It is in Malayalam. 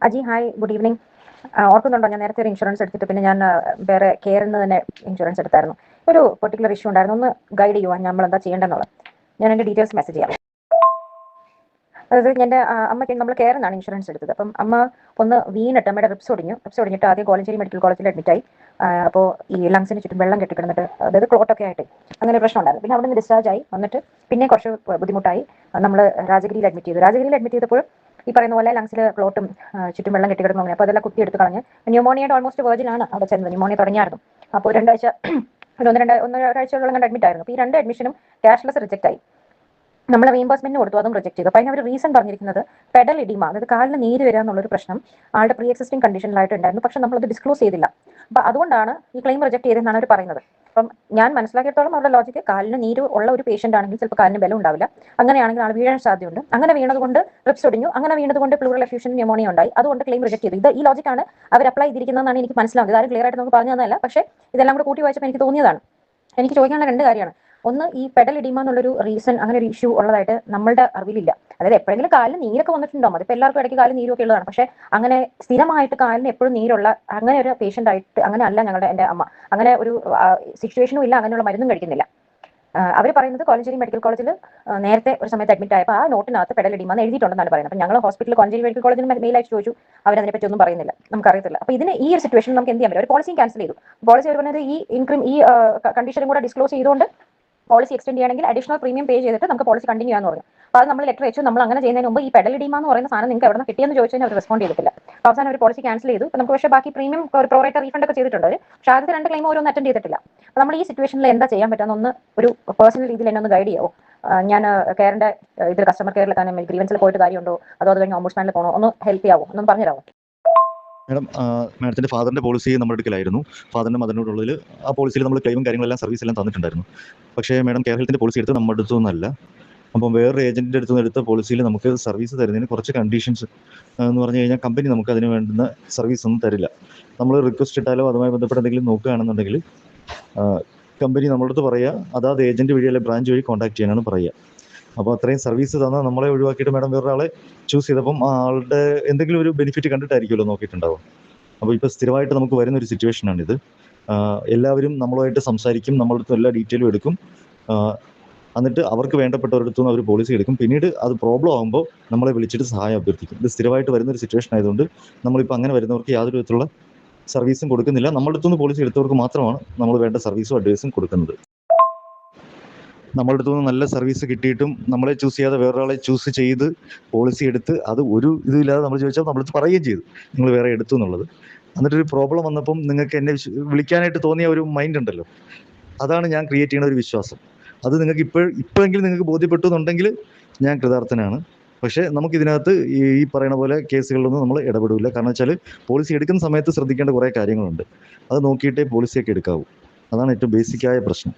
Aji, hi, good evening. ഓർക്കുന്നുണ്ടോ, ഞാൻ നേരത്തെ ഒരു ഇൻഷുറൻസ് എടുത്തിട്ട് പിന്നെ ഞാൻ വേറെ കെയറിൽ നിന്ന് തന്നെ ഇൻഷുറൻസ് എടുത്തായിരുന്നു. ഒരു പെർട്ടിക്കുലർ ഇഷ്യൂ ഉണ്ടായിരുന്നു, ഒന്ന് ഗൈഡ് ചെയ്യുവാൻ നമ്മൾ എന്താ ചെയ്യേണ്ടതെന്നുള്ളത്. ഞാൻ എൻ്റെ ഡീറ്റെയിൽസ് മെസ്സേജ് ചെയ്യാം. അതായത് എൻ്റെ അമ്മയ്ക്ക് നമ്മൾ കെയറിൽ നിന്നാണ് ഇൻഷുറൻസ് എടുത്തത്. അപ്പം അമ്മ ഒന്ന് വീണിട്ട് അമ്മയുടെ റിപ്സ് ഒടിഞ്ഞിട്ട് ആദ്യം കോലഞ്ചേരി മെഡിക്കൽ കോളേജിൽ അഡ്മിറ്റായി. അപ്പോൾ ഈ ലങ്സിന് ചുറ്റും വെള്ളം കെട്ടിക്കിടന്നിട്ട്, അതായത് ക്ലോട്ടൊക്കെ ആയിട്ട് അങ്ങനെ പ്രശ്നം ഉണ്ടായിരുന്നു. പിന്നെ അവിടെ നിന്ന് ഡിസ്ചാർജ് ആയി വന്നിട്ട് പിന്നെ കുറച്ച് ബുദ്ധിമുട്ടായി. നമ്മൾ രാജഗിരിയിൽ അഡ്മിറ്റ് ചെയ്തപ്പോൾ ഈ പറയുന്ന പോലെ ലങ്സിൽ ക്ലോട്ടും ചുറ്റും വെള്ളം കെട്ടിക്കിടന്നു. അപ്പോൾ അതെല്ലാം കുത്തിയെടുത്ത് കളഞ്ഞ് ന്യൂമോണിയയുടെ ഓൾമോസ്റ്റ് വേർജിലാണ് അവിടെ ചെന്നത്. ന്യൂമോണിയ തുടങ്ങിയായിരുന്നു. അപ്പോൾ ഒരാഴ്ചയോളം കണ്ട് അഡ്മിറ്റ് ആയിരുന്നു. അപ്പോൾ ഈ 2 അഡ്മിഷനും ക്യാഷ്ലെസ് റിജക്റ്റ് ആയി. നമ്മൾ റീഇംബേഴ്സ്മെന്റ് കൊടുത്തു, അതും റിജക്ട് ചെയ്തു. അപ്പോൾ അതിന് ഒരു റീസൺ പറഞ്ഞിരിക്കുന്നത് പെഡൽ ഇഡിമ, അതായത് കാലിന് നീര് വരിക എന്നുള്ളൊരു പ്രശ്നം ആളുടെ പ്രീ എക്സിസ്റ്റിംഗ് കണ്ടീഷനിലായിട്ടുണ്ടായിരുന്നു. പക്ഷെ നമ്മളത് ഡിസ്ക്ലോസ് ചെയ്തില്ല. അപ്പോൾ അതുകൊണ്ടാണ് ഈ ക്ലെയിം റിജക്ട് ചെയ്തതെന്നാണ് അവർ പറയുന്നത്. അപ്പം ഞാൻ മനസ്സിലാക്കിയിടത്തോളം അവരുടെ ലോജിക്ക്, കാലിന് നീര് ഉള്ള ഒരു പേഷ്യന്റ് ആണെങ്കിൽ ചിലപ്പോൾ കാലിന് ബലം ഉണ്ടാവില്ല. അങ്ങനെയാണെങ്കിൽ ആൾ വീഴാൻ സാധ്യതയുണ്ട്. അങ്ങനെ വീണതുകൊണ്ട് റിപ്സ് ഒടിഞ്ഞു, അങ്ങനെ വീണതുകൊണ്ട് പ്ലൂറൽ എഫ്യൂഷൻ ന്യൂമോണിയ ഉണ്ടായി, അതുകൊണ്ട് ക്ലെയിം റിജക്ട് ചെയ്തു. ഈ ലോജിക്കാണ് അവർ അപ്ലൈ ചെയ്തിരിക്കുന്നതെന്നാണ് എനിക്ക് മനസ്സിലാവുന്നത്. ആരും ക്ലിയർ ആയിട്ട് നമുക്ക് പറഞ്ഞു തന്നതല്ല, പക്ഷേ ഇതെല്ലാം കൂടെ കൂട്ടി വായിച്ചപ്പോൾ എനിക്ക് തോന്നിയതാണ്. എനിക്ക് ചോദിക്കാനുള്ള 2 കാര്യമാണ്. ഒന്ന്, ഈ പെഡൽ ഇഡിമ എന്നുള്ളൊരു റീസൺ, അങ്ങനെ ഒരു ഇഷ്യൂ ഉള്ളതായിട്ട് നമ്മളുടെ അറിവിലില്ല. അതായത് എപ്പോഴെങ്കിലും കാലിന് നീരൊക്കെ വന്നിട്ടുണ്ടാവും, അതിപ്പോൾ എല്ലാവർക്കും ഇടയ്ക്ക് കാലിന് നീരൊക്കെ ഉള്ളതാണ്. പക്ഷേ അങ്ങനെ സ്ഥിരമായിട്ട് കാലിന് എപ്പോഴും നീരുള്ള അങ്ങനെ ഒരു പേഷ്യന്റ് ആയിട്ട് അങ്ങനെ അല്ല എൻ്റെ അമ്മ. അങ്ങനെ ഒരു സിറ്റുവേഷനും ഇല്ല, അങ്ങനെയുള്ള മരുന്നും കഴിക്കുന്നില്ല. അവർ പറയുന്നത് കോലഞ്ചേരി മെഡിക്കൽ കോളേജിൽ നേരത്തെ ഒരു സമയത്ത് അഡ്മിറ്റ് ആയപ്പോൾ ആ നോട്ടിനകത്ത് പെഡൽ ഇഡിമ എന്ന് എഴുതിയിട്ടുണ്ടെന്നാണ് പറയുന്നത്. അപ്പോൾ ഞങ്ങൾ ഹോസ്പിറ്റലിൽ കോലഞ്ചേരി മെഡിക്കൽ കോളേജിൽ മെയിൽ അയച്ചു ചോദിച്ചു, അവരതിനെപ്പറ്റി ഒന്നും പറയുന്നില്ല, നമുക്കറിയത്തില്ല. അപ്പോൾ ഇതിന് ഈ ഒരു സിറ്റുവേഷൻ നമുക്ക് എന്ത് ചെയ്യാൻ പറ്റും? ഒരു പോളിസിയും ക്യാൻസൽ ചെയ്തു. പോളിസി അവർ പറഞ്ഞത് ഈ കണ്ടീഷനും കൂടെ ഡിസ്ക്ലോസ് ചെയ്തുകൊണ്ട് പോളിസി എക്സ്റ്റെൻഡ് ചെയ്യണമെങ്കിൽ അഡീഷണൽ പ്രീമിയം പേ ചെയ്തിട്ട് നമുക്ക് പോളിസി കണ്ടിന്യൂ ചെയ്യാന്ന് പറഞ്ഞു. അപ്പോൾ അത് നമ്മൾ ലെറ്റർ അയച്ചു. നമ്മൾ അങ്ങനെ ചെയ്യുന്നതിന് മുമ്പ് ഈ പെഡൽ ഇഡിമ എന്ന് പറയുന്ന സാധനം നിങ്ങൾക്ക് എവിടെ നിന്ന് കിട്ടിയെന്ന് ചോദിച്ചതിന് അവർ റെസ്പോണ്ട് ചെയ്തിട്ടില്ല. അപ്പോൾ അവസാനം ഒരു പോളിസി ക്യാൻസൽ ചെയ്തു. നമുക്ക് പക്ഷേ ബാക്കി പ്രീമിയം ഒരു പ്രോറേറ്റർ റീഫണ്ട് ഒക്കെ ചെയ്തിട്ടുണ്ട്. പക്ഷേ ആദ്യത്തെ 2 ക്ലെയിം ഓരോന്നും അറ്റൻഡ് ചെയ്തിട്ടില്ല. അപ്പോൾ നമ്മൾ ഈ സിറ്റുവേഷനിൽ എന്താ ചെയ്യാൻ പറ്റുന്ന ഒരു പേഴ്സണൽ രീതിയിൽ എന്നെ ഒന്ന് ഗൈഡ് ചെയ്യാവോ? ഞാൻ കെയറിന്റെ ഇതിൽ കസ്റ്റമർ കെയറിൽ തന്നെ ഗ്രീവൻസിൽ പോയിട്ട് കാര്യമുണ്ടോ, അതോ അത് കഴിഞ്ഞ് ഓംബുഡ്സ്മാനിൽ പോകണോ, ഒന്ന് ഹെൽപ്പ് ചെയ്യാവോ, ഒന്നും പറഞ്ഞുതരാമോ? മാഡത്തിന്റെ ഫാദറിന്റെ പോളിസി നമ്മുടെ അടുക്കലായിരുന്നു. ഫാദറിന്റെ മദറിനോടുള്ളതിൽ ആ പോളിസിയിൽ നമ്മൾ ക്ലെയിമും കാര്യങ്ങളെല്ലാം സർവീസ് എല്ലാം തന്നിട്ടുണ്ടായിരുന്നു. പക്ഷേ മാഡം കെയർ ഹെൽത്തിന്റെ പോളിസി എടുത്ത് നമ്മുടെ അടുത്തൊന്നുമല്ല. അപ്പം വേറൊരു ഏജന്റിന്റെ അടുത്ത് നിന്ന് എടുത്ത പോളിസിയിൽ നമുക്ക് സർവീസ് തരുന്നതിന് കുറച്ച് കണ്ടീഷൻസ് എന്ന് പറഞ്ഞു കഴിഞ്ഞാൽ കമ്പനി നമുക്ക് അതിന് വേണ്ടുന്ന സർവീസ് ഒന്നും തരില്ല. നമ്മൾ റിക്വസ്റ്റ് ഇട്ടാലോ അതുമായി ബന്ധപ്പെട്ട എന്തെങ്കിലും നോക്കുകയാണെന്നുണ്ടെങ്കിൽ കമ്പനി നമ്മുടെ അടുത്ത് പറയുക അതാത് ഏജന്റ് വഴി അല്ലെങ്കിൽ ബ്രാഞ്ച് വഴി കോൺടാക്ട് ചെയ്യാനാണ് പറയുക. അപ്പോൾ അത്രയും സർവീസ് തന്നാൽ നമ്മളെ ഒഴിവാക്കിയിട്ട് മാഡം വേറൊരാളെ ചൂസ് ചെയ്തപ്പം ആളുടെ എന്തെങ്കിലും ഒരു ബെനിഫിറ്റ് കണ്ടിട്ടായിരിക്കുമല്ലോ നോക്കിയിട്ടുണ്ടാവും. അപ്പോൾ ഇപ്പോൾ സ്ഥിരമായിട്ട് നമുക്ക് വരുന്നൊരു സിറ്റുവേഷനാണിത്. എല്ലാവരും നമ്മളുമായിട്ട് സംസാരിക്കും, നമ്മളുടെ അടുത്ത് എല്ലാ ഡീറ്റെയിലും എടുക്കും, എന്നിട്ട് അവർക്ക് വേണ്ടപ്പെട്ടവരടുത്തു നിന്ന് അവർ പോളിസി എടുക്കും. പിന്നീട് അത് പ്രോബ്ലം ആകുമ്പോൾ നമ്മളെ വിളിച്ചിട്ട് സഹായം അഭ്യർത്ഥിക്കും. ഇത് സ്ഥിരമായിട്ട് വരുന്നൊരു സിറ്റുവേഷൻ ആയതുകൊണ്ട് നമ്മളിപ്പോൾ അങ്ങനെ വരുന്നവർക്ക് യാതൊരു വിധത്തിലുള്ള സർവീസും കൊടുക്കുന്നില്ല. നമ്മളുടെ അടുത്തുനിന്ന് പോളിസി എടുത്തവർക്ക് മാത്രമാണ് നമ്മൾ വേണ്ട സർവീസും അഡ്വൈസും കൊടുക്കുന്നത്. നമ്മളുടെ അടുത്തുനിന്ന് നല്ല സർവീസ് കിട്ടിയിട്ടും നമ്മളെ ചൂസ് ചെയ്യാതെ വേറൊരാളെ ചൂസ് ചെയ്ത് പോളിസി എടുത്ത് അത് ഒരു ഇതില്ലാതെ നമ്മൾ ചോദിച്ചാൽ നമ്മളടുത്ത് പറയുകയും ചെയ്തു നിങ്ങൾ വേറെ എടുത്തു എന്നുള്ളത്. എന്നിട്ടൊരു പ്രോബ്ലം വന്നപ്പം നിങ്ങൾക്ക് എന്നെ വിളിക്കാനായിട്ട് തോന്നിയ ഒരു മൈൻഡ് ഉണ്ടല്ലോ, അതാണ് ഞാൻ ക്രിയേറ്റ് ചെയ്യുന്ന ഒരു വിശ്വാസം. അത് നിങ്ങൾക്ക് ഇപ്പോഴെങ്കിലും നിങ്ങൾക്ക് ബോധ്യപ്പെട്ടു എന്നുണ്ടെങ്കിൽ ഞാൻ കൃതാർത്ഥനാണ്. പക്ഷേ നമുക്കിതിനകത്ത് ഈ പറയുന്ന പോലെ കേസുകളിലൊന്നും നമ്മൾ ഇടപെടില്ല. കാരണം വെച്ചാൽ പോളിസി എടുക്കുന്ന സമയത്ത് ശ്രദ്ധിക്കേണ്ട കുറേ കാര്യങ്ങളുണ്ട്. അത് നോക്കിയിട്ടേ പോളിസിയൊക്കെ എടുക്കാവൂ. അതാണ് ഏറ്റവും ബേസിക്കായ പ്രശ്നം.